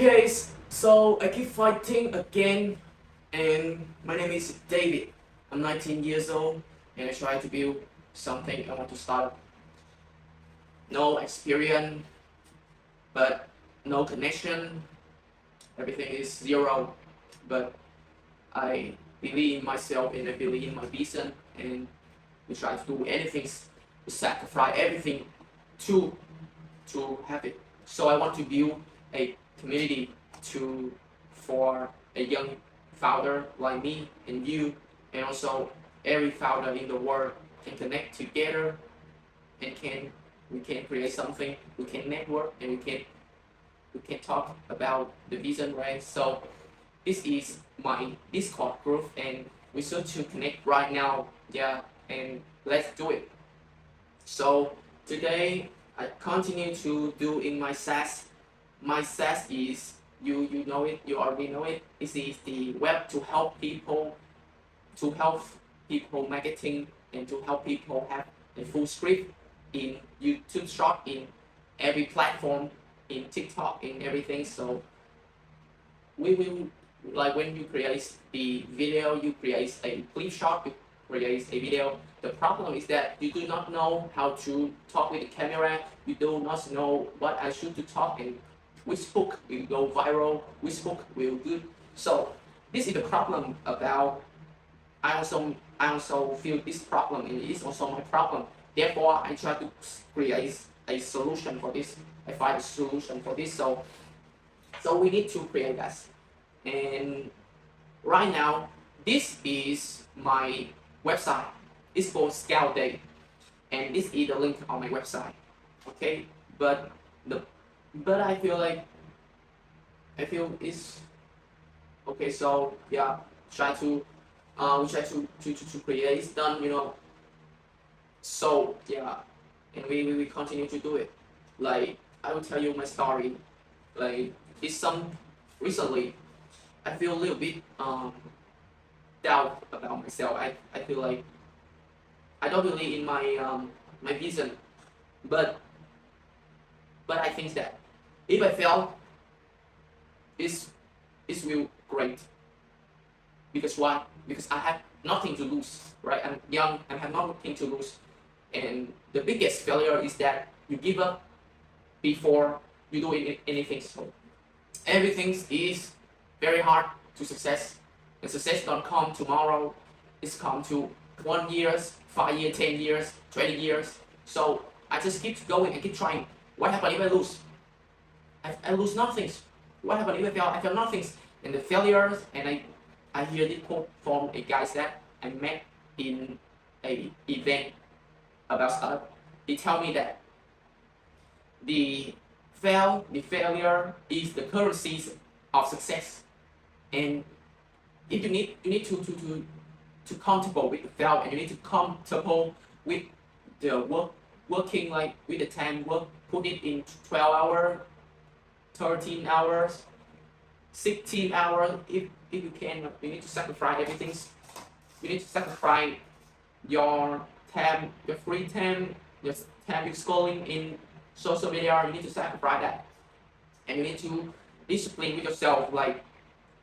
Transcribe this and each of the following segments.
Okay, so I keep fighting again, and my name is David. I'm 19 years old, and I try to build something. I want to start. No experience, but no connection. Everything is zero, but I believe in myself and I believe in my vision, and we try to do anything, to sacrifice everything to have it. So I want to build a community for a young founder like me and you, and also every founder in the world can connect together and we can create something. We can network and we can talk about the vision, right? So this is my Discord group, and we should to connect right now. Yeah, and let's do it. So today I continue to do in my SaaS. My SaaS is you know it, you already know it. This is the web to help people marketing and to help people have a full script in YouTube Short, in every platform, in TikTok, in everything. So we will, like, when you create the video, you create a clip shot, you create a video. The problem is that you do not know how to talk with the camera. You do not know what I should to talk and which book will go viral, which book will good. So this is the problem about. I also feel this problem, and it is also my problem. Therefore, I try to create a solution for this. I find a solution for this. So we need to create that. And right now, this is my website. It's called Scout Day, and this is the link on my website. Okay, but I feel it's okay. So yeah, try to we try to create. It's done, you know. So yeah, and we continue to do it. Like, I will tell you my story. Like, it's some recently I feel a little bit doubt about myself. I feel like I don't believe in my vision, but I think that if I fail, it's will great. Because why? Because I have nothing to lose, right? I'm young, I have nothing to lose, and the biggest failure is that you give up before you do anything. So everything is very hard to success, and success don't come tomorrow. It's come to 1 years, 5 years, 10 years, 20 years. So I just keep going and keep trying. What happens if I lose? I lose nothing. What happens if I fail? I fail nothing. And the failures, and I hear this quote from a guy that I met in a event about startup. He tell me that the failure is the currency of success, and if you need to comfortable with the fail, and you need to comfortable with the working, like with the time work, put it in 12 hours, 13 hours, 16 hours. If you can, you need to sacrifice everything. You need to sacrifice your time, your free time, your time you're scrolling in social media. You need to sacrifice that, and you need to discipline with yourself. Like,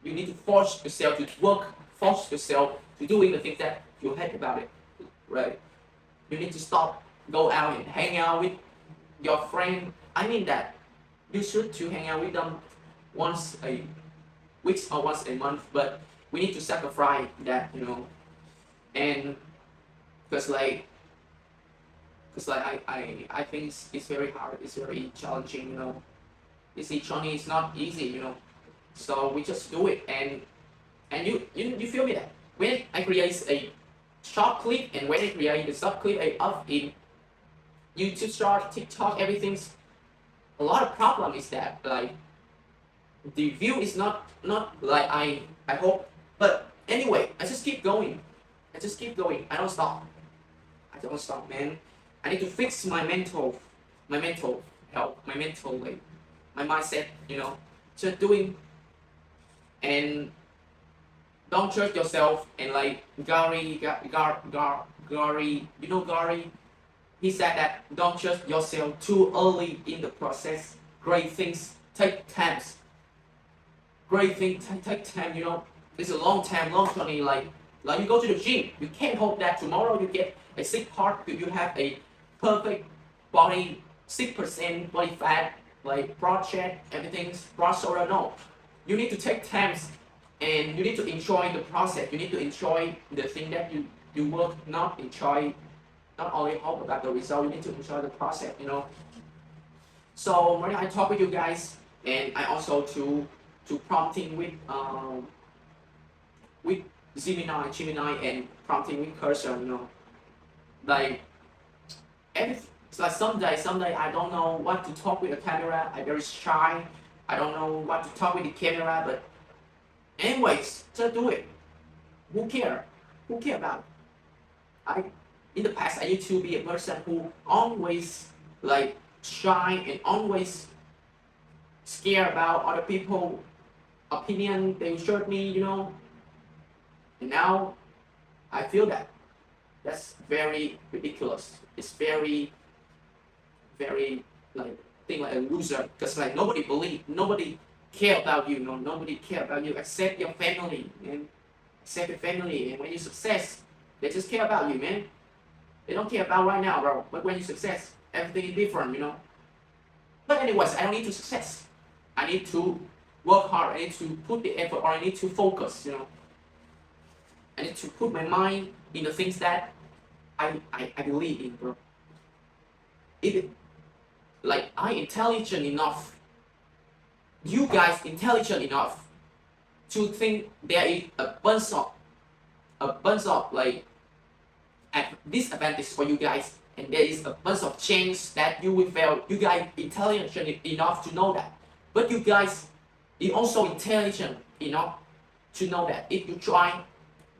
you need to force yourself to work, force yourself to doing the things that you hate about it, right? You need to stop, go out and hang out with your friend. I mean that you should to hang out with them once a week or once a month, but we need to sacrifice that, you know. And because I think it's very hard, it's very challenging, you know. This journey is not easy, you know. So we just do it, and you feel me that when I create a short clip, and when I create the sub clip, I up in YouTube Short, TikTok, everything's a lot of problem is that, like, the view is not like I hope. But anyway, I just keep going. I just keep going. I don't stop, man. I need to fix my mental health, my mental, like, my mindset, you know. Just doing, and don't judge yourself. And like Gary, you know Gary, he said that don't judge yourself too early in the process. Great things take times. great thing. Take time, you know. It's a long journey. Like you go to the gym, you can't hope that tomorrow you get a sick heart, you have a perfect body, 6% body fat, like broad check, everything's broad shoulder. No, you need to take times, and you need to enjoy the process. You need to enjoy the thing that you work, not only hope about the result. You need to enjoy the process, you know. So when I talk with you guys, and I also to prompting with Gemini, and prompting with cursor, you know, like it's like someday I don't know what to talk with the camera. I'm very shy. I don't know what to talk with the camera, but anyways, just do it. Who care? Who care about it? In the past I used to be a person who always like shy and always scared about other people opinion. They will hurt me, you know. And now I feel that that's very ridiculous. It's very like thing like a loser, because like nobody care about you, no, nobody care about you except your family, man. Except your family, and when you success, they just care about you, man. They don't care about right now, bro. But when you success, everything is different, you know. But anyways, I don't need to success. I need to work hard. I need to put the effort, or I need to focus, you know. I need to put my mind in the things that I believe in, bro. If like I intelligent enough, you guys intelligent enough to think there is a bunch of like disadvantage for you guys, and there is a bunch of chance that you will fail. You guys intelligent enough to know that, but you guys is also intelligent enough to know that if you try,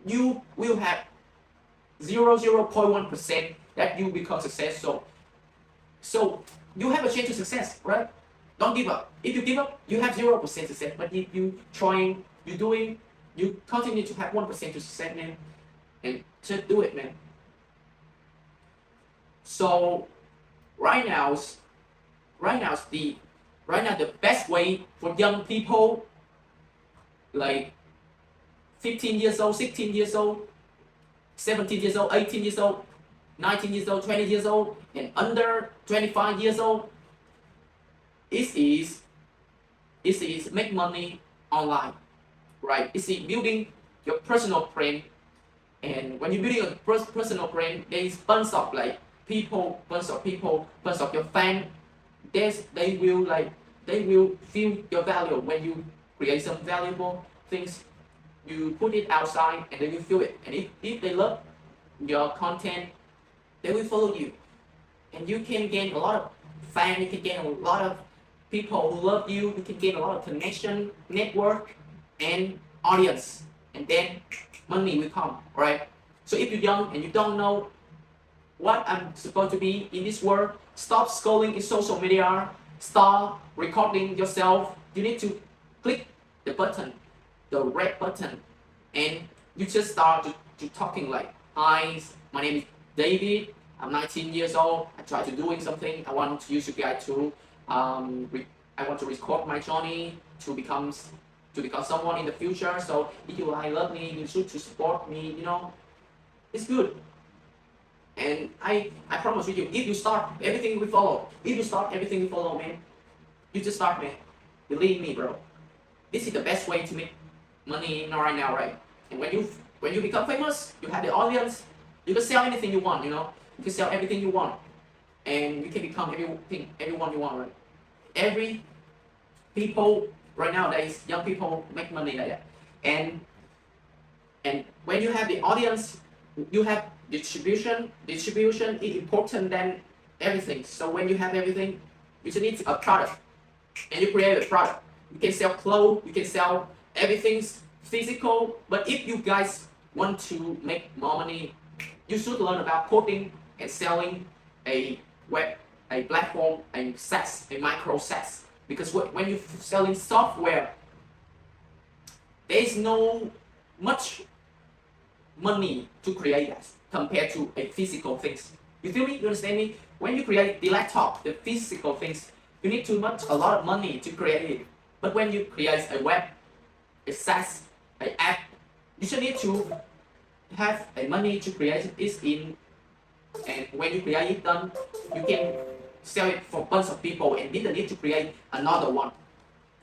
you will have 0.1% that you become successful. So you have a chance to success, right? Don't give up. If you give up, you have 0% success. But if you trying, you doing, you continue to have 1% to success, man. And just do it, man. So right now the best way for young people like 15 years old, 16 years old, 17 years old, 18 years old, 19 years old, 20 years old, and under 25 years old, it is make money online, right? It's building your personal brand, and when you're building a personal brand, there is bunch of like people, bunch of your fans. They will feel your value when you create some valuable things. You put it outside, and they will feel it. And if they love your content, they will follow you, and you can gain a lot of fans. You can gain a lot of people who love you. You can gain a lot of connection, network, and audience, and then money will come, right? So if you're young and you don't know what I'm supposed to be in this world, stop scrolling in social media. Start recording yourself. You need to click the button, the red button, and you just start to talking like, hi, my name is David, I'm 19 years old, I try to doing something, I want to use you guys to I want to record my journey to become someone in the future. So if you love me, you should to support me, you know. It's good. And I promise with you, if you start, everything will follow. If you start, everything will follow, man. You just start, man. Believe me, bro. This is the best way to make money right now, right? And when you become famous, you have the audience, you can sell anything you want, you know. You can sell everything you want, and you can become everyone you want, right? Every people right nowadays, young people make money like that, and when you have the audience, you have distribution. Distribution is important than everything. So when you have everything, you just need a product, and you create a product. You can sell clothes, you can sell everything physical. But if you guys want to make more money, you should learn about coding and selling a platform, a SaaS, a micro SaaS. Because when you're selling software, there is no much money to create that compared to a physical things. You feel me? You understand me? When you create the laptop, the physical things, you need a lot of money to create it. But when you create a web a SaaS, an app, you just need to have a money to create it in, and when you create it done, you can sell it for bunch of people and didn't need to create another one.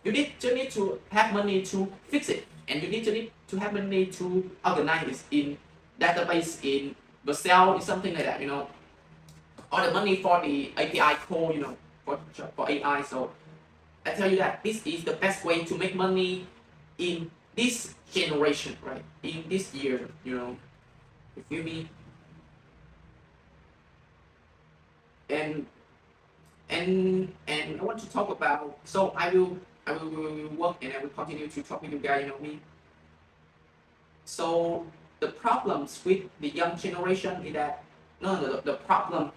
You just need to have money to fix it, and you need to have money to organize it in database, in Excel, something like that, or the money for the API code, for AI. So I tell you that this is the best way to make money in this generation, right? In this year, you feel me? And I want to talk about. So I will work and I will continue to talk with you guys. Me. So the problems with the young generation is that the problem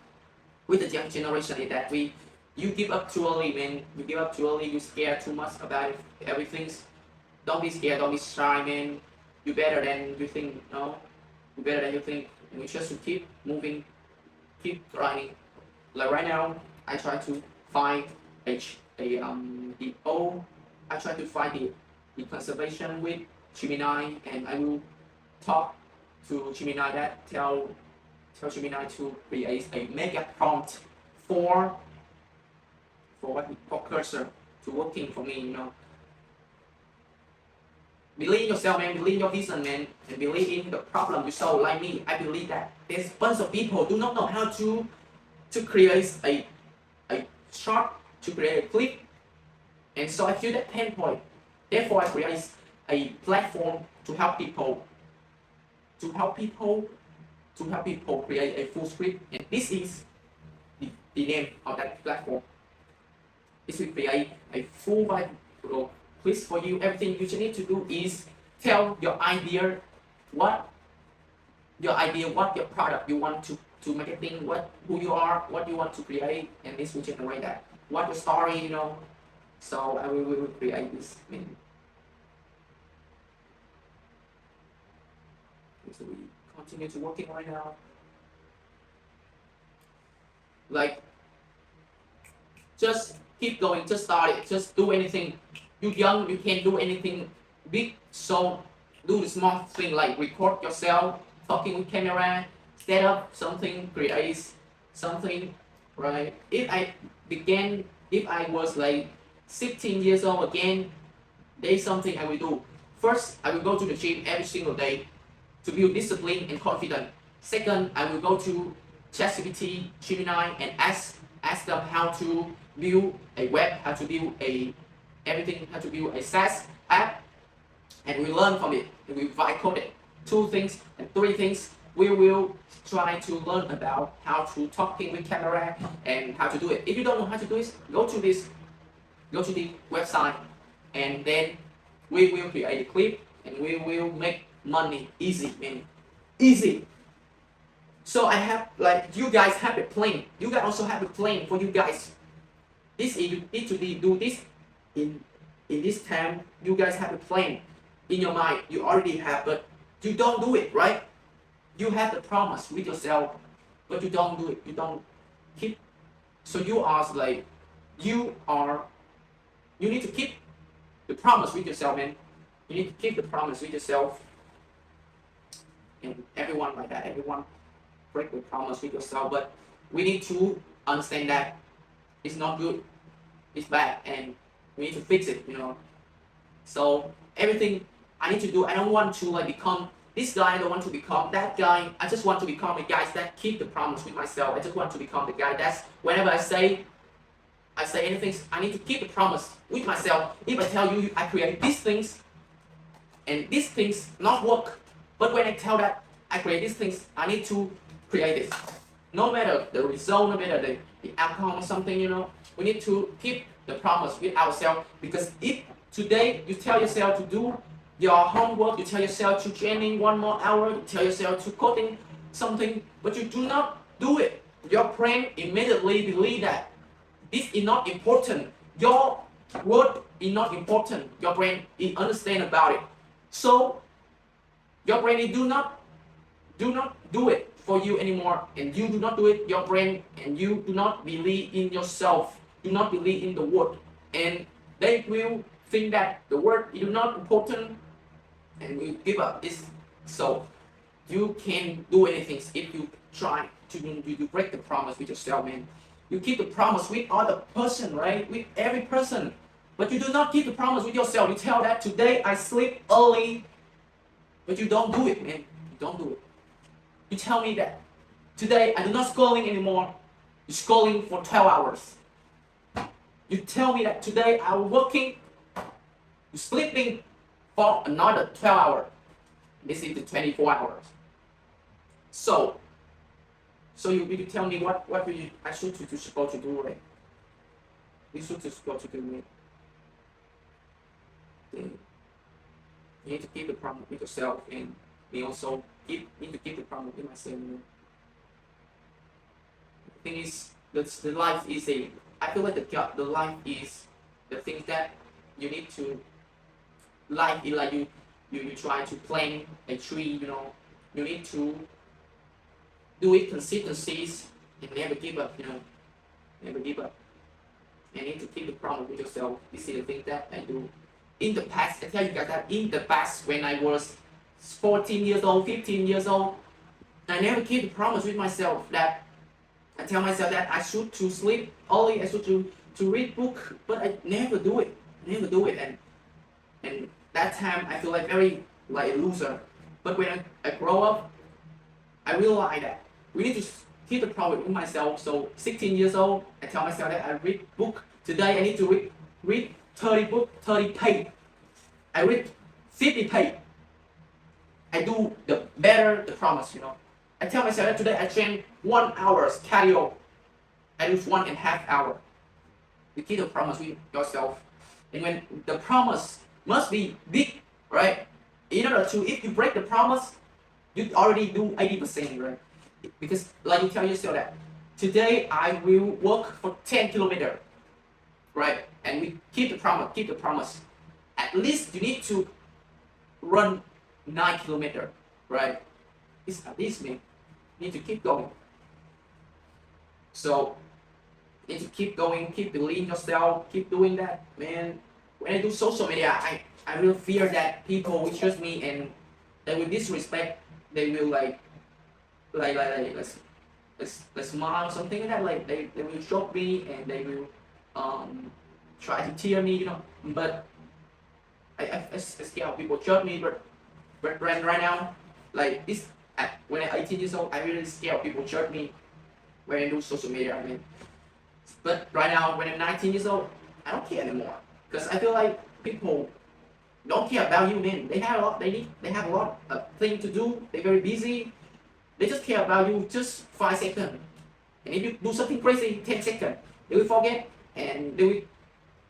with the young generation is that you give up too early, man. You give up too early. You scared too much about everything. Don't be scared. Don't be shy, man. You better than you think. No, you better than you think. And you just keep moving, keep grinding. Like right now, I try to find I try to find the conservation with Gemini, and I will talk to Gemini that tell Gemini to create a mega prompt for cursor to working for me, Believe in yourself, man. Believe in your vision, man. And believe in the problem you solve. Like me, I believe that there's a bunch of people do not know how to create a short, to create a clip. And so I feel that pain point. Therefore, I create a platform to help people create a full script. And this is the name of that platform. This will create a full video quiz for you. Everything you just need to do is tell your idea, what your product you want to marketing, who you are, what you want to create, and this will generate that. What your story, So I will create this. So we continue to working right now. Like, just keep going, just start it, just do anything. You young, you can't do anything big, so do the small thing like record yourself, talking with camera, set up something, create something, right? If I was like 16 years old again, there's something I will do. First, I will go to the gym every single day to build discipline and confidence. Second, I will go to ChatGPT, Gemini, and ask them how to build a web, how to build how to build a SaaS app, and we learn from it. And we vibe code it. 2 things and 3 things. We will try to learn about how to talking with camera and how to do it. If you don't know how to do it, go to the website, and then we will create a clip and we will make money easy, man. Easy. So I have, like, you guys have a plan. You guys also have a plan for you guys. You need to do this in this time. You guys have a plan in your mind. You already have, but you don't do it, right? You have the promise with yourself, but you don't do it. You don't keep. So you need to keep the promise with yourself, man. You need to keep the promise with yourself. And everyone like that, everyone break the promise with yourself. But we need to understand that it's not good, it's bad, and we need to fix it, So everything I need to do, I don't want to become this guy, I don't want to become that guy. I just want to become a guy that keep the promise with myself. I just want to become the guy that's, whenever I say anything, I need to keep the promise with myself. If I tell you I create these things, and these things not work, but when I tell that I create these things, I need to create it. No matter the result, no matter the outcome or something, we need to keep the promise with ourselves. Because if today you tell yourself to do your homework, you tell yourself to training 1 more hour, you tell yourself to coding something, but you do not do it, your brain immediately believe that this is not important. Your word is not important. Your brain is understand about it. So your brain do not do it for you anymore, and you do not do it, your brain, and you do not believe in yourself, do not believe in the word, and they will think that the word is not important and you give up. So you can do anything if you try to you break the promise with yourself, man. You keep the promise with other person, right? With every person. But you do not keep the promise with yourself. You tell that today I sleep early, but you don't do it, man. You don't do it. You tell me that today I do not scrolling anymore. You're scrolling for 12 hours. You tell me that today I'm working, you're sleeping for another 12 hours. This is the 24 hours. So you tell me what I should to supposed to do, right? You should supposed to do, man. You need to keep the promise with yourself, and me also need to keep the promise with myself. You know? The thing is, the life is I feel like the life is the thing that you need to. Life is like you try to plant a tree. You know, you need to do it consistencies and never give up. You know, never give up. And you need to keep the promise with yourself. This is the thing that I do. In the past, I tell you guys that in the past, when I was 14 years old, 15 years old, I never keep the promise with myself that I tell myself that I should to sleep early, I should to read book, but I never do it. Never do it, and that time I feel like very like a loser. But when I grow up, I realize that we need to keep the promise with myself. So 16 years old, I tell myself that I read book. Today I need to read 30 book, 30 page. I read 50 page. I do the better the promise, you know. I tell myself that today I train 1 hour cardio. I do 1.5 hours. You keep the promise with yourself. And when the promise must be big, right? In order to, if you break the promise, you already do 80%, right? Because like you tell yourself that today I will walk for 10 kilometers, right? And we keep the promise. At least you need to run 9 kilometers, right? It's at least, man. You need to keep going. So you need to keep going, keep believing yourself, keep doing that, man. When I do social media, I really fear that people will trust me and they will disrespect. They will like let's smile, something like that. Like they will shock me and they will try to tear me, you know. But I scared people judge me. But right now, like this, when I'm 18 years old, I really scared people judge me when I do social media. I mean, but right now, when I'm 19 years old, I don't care anymore because I feel like people don't care about you, man. They have a lot. They have a lot of things to do. They're very busy. They just care about you just 5 seconds. And if you do something crazy, 10 seconds, they will forget and they will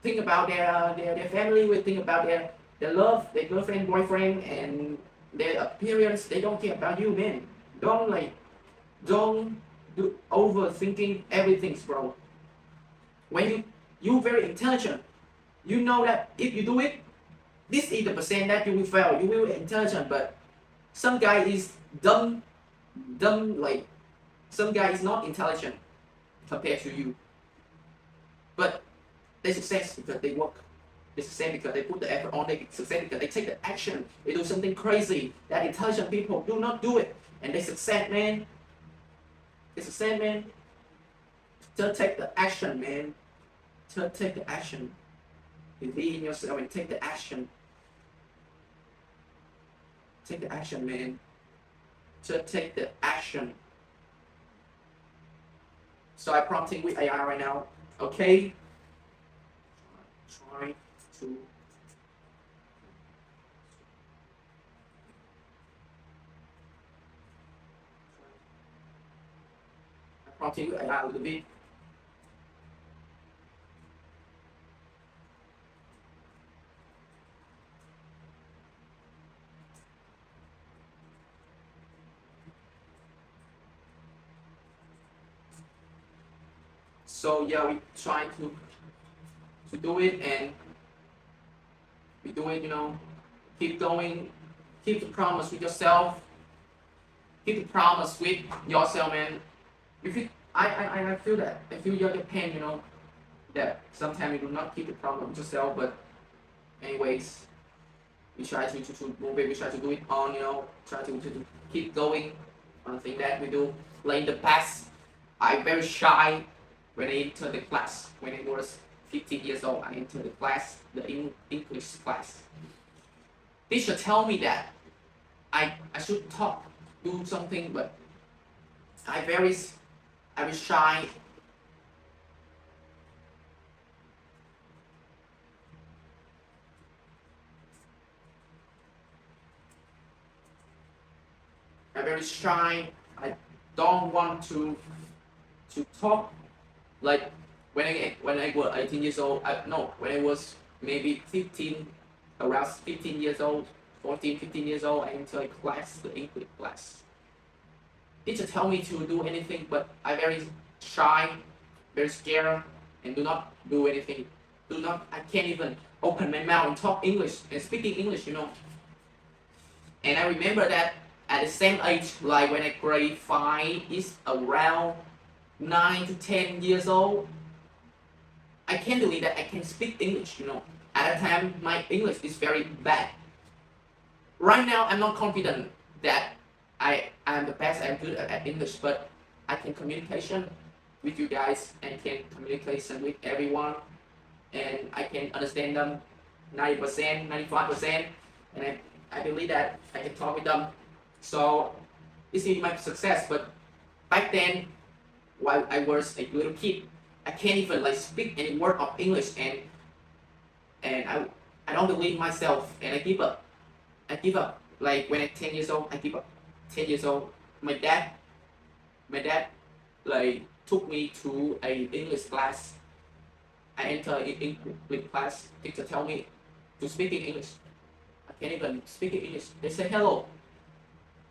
think about their family, will think about their love, their girlfriend, boyfriend, and their appearance. They don't care about you, man. Don't do overthinking everything, bro. When you very intelligent, you know that if you do it, this is the percent that you will fail. You will be intelligent, but some guy is dumb, like some guy is not intelligent compared to you. But they success because they work. They success because they put the effort on. They success because they take the action. They do something crazy that intelligent people do not do it, and they success, man. They success, man. To take the action, man. To take the action. Believe in yourself and take the action. Take the action, man. To take the action. So I'm prompting with AI right now. Okay. Try to. I'm prompting with AI a little bit. So yeah, we try to do it, and we do it, you know. Keep going, keep the promise with yourself. Keep the promise with yourself, man. If you, I feel that. I feel your pain, you know. That sometimes you do not keep the promise with yourself, but Anyways, we try to move it. We try to do it on, try to keep going on the thing that we do. Like in the past, I'm very shy when I entered the class. When I was 15 years old, I entered the class, the English class. Teacher tell me that I should talk, do something, but I very shy. I'm very shy. I don't want to talk. Like when I was 18 years old, no, when I was maybe 15, around 15 years old, 14, 15 years old, I entered a class, the English class. Teacher tell me to do anything, but I very shy, very scared, and do not do anything. I can't even open my mouth and talk English and speaking English, And I remember that at the same age, like when I grade 5 is around 9 to 10 years old, I can't believe that I can speak English, At that time, my English is very bad. Right now, I'm not confident that I am the best, I'm good at English, but I can communication with you guys and can communication with everyone, and I can understand them 90%, 95%, and I believe that I can talk with them. So this is my success. But back then, while I was a little kid, I can't even speak any word of English, and I don't believe myself, and I give up. Like when I'm 10 years old, I give up. 10 years old, my dad took me to a English class. I enter in English class. Teacher tell me to speak in English. I can't even speak in English. They say hello.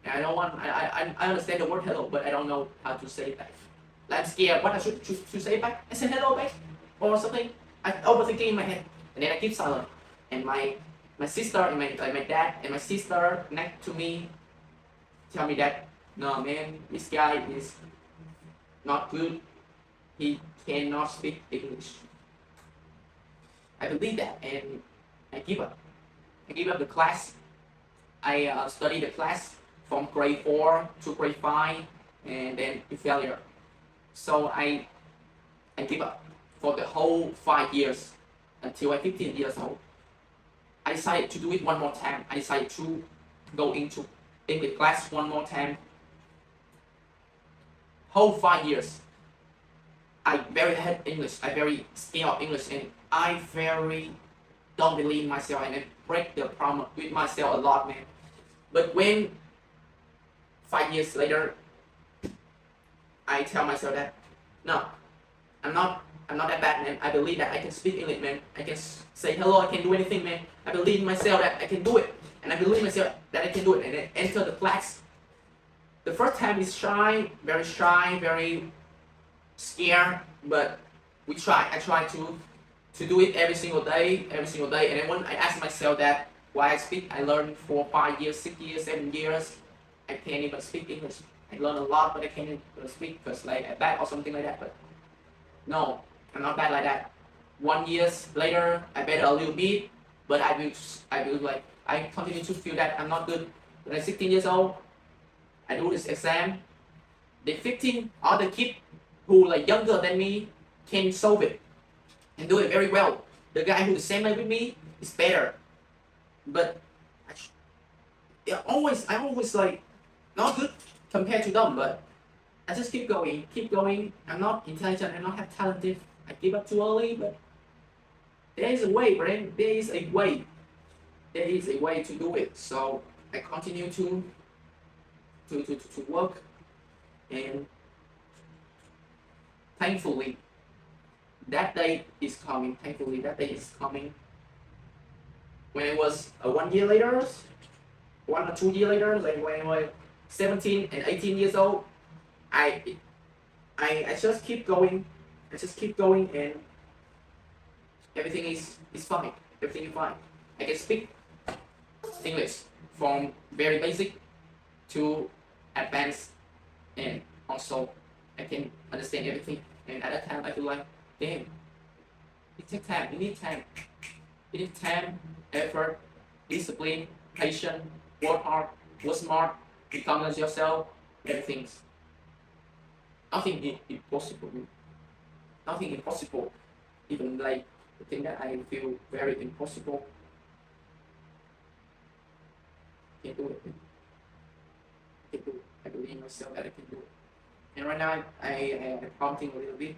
And I don't want. I understand the word hello, but I don't know how to say it back. I'm scared. What I should say back? I say hello back or something. I overthinking in my head, and then I keep silent. And my sister and my dad and my sister next to me tell me that no man, this guy is not good. He cannot speak English. I believe that, and I give up. I give up the class. I study the class from grade 4 to grade 5, and then to failure. So I give up for the whole 5 years until I'm 15 years old. I decided to do it one more time. I decided to go into English class one more time. Whole 5 years, I very hate English. I very scared of English, and I very don't believe in myself, and I break the problem with myself a lot, man. But when 5 years later, I tell myself that no, I'm not that bad, man. I believe that I can speak English, man. I can say hello. I can do anything, man. I believe in myself that I can do it, and I believe in myself that I can do it. And then enter the class. The first time is shy, very scared, but we try. I try to do it every single day, and then when I ask myself that why I speak, I learned for 5 years, 6 years, 7 years, I can't even speak English. I learn a lot, but I can't even speak because I'm bad or something like that. But no, I'm not bad like that. 1 year later, I better a little bit, but I continue to feel that I'm not good. When I'm 16 years old, I do this exam. The 15 other kids who younger than me can solve it and do it very well. The guy who's the same age with me is better, but I always not good compared to them. But I just keep going. I'm not intelligent. I'm not have talented. I give up too early, but there is a way, friend. There is a way. There is a way to do it. So I continue to work, and thankfully, that day is coming. When it was 1 year later, 1 or 2 years later, like when I was 17 and 18 years old, I just keep going. And everything is fine. Everything is fine. I can speak English from very basic to advanced, and also I can understand everything. And at that time, I feel like, damn, it takes time. You need time. effort, discipline, patience, work hard, work smart, become as yourself, everything. Nothing impossible. Nothing impossible. Even like the thing that I feel very impossible, I can do it. I can do it. I believe in myself that I can do it. And right now I'm counting a little bit.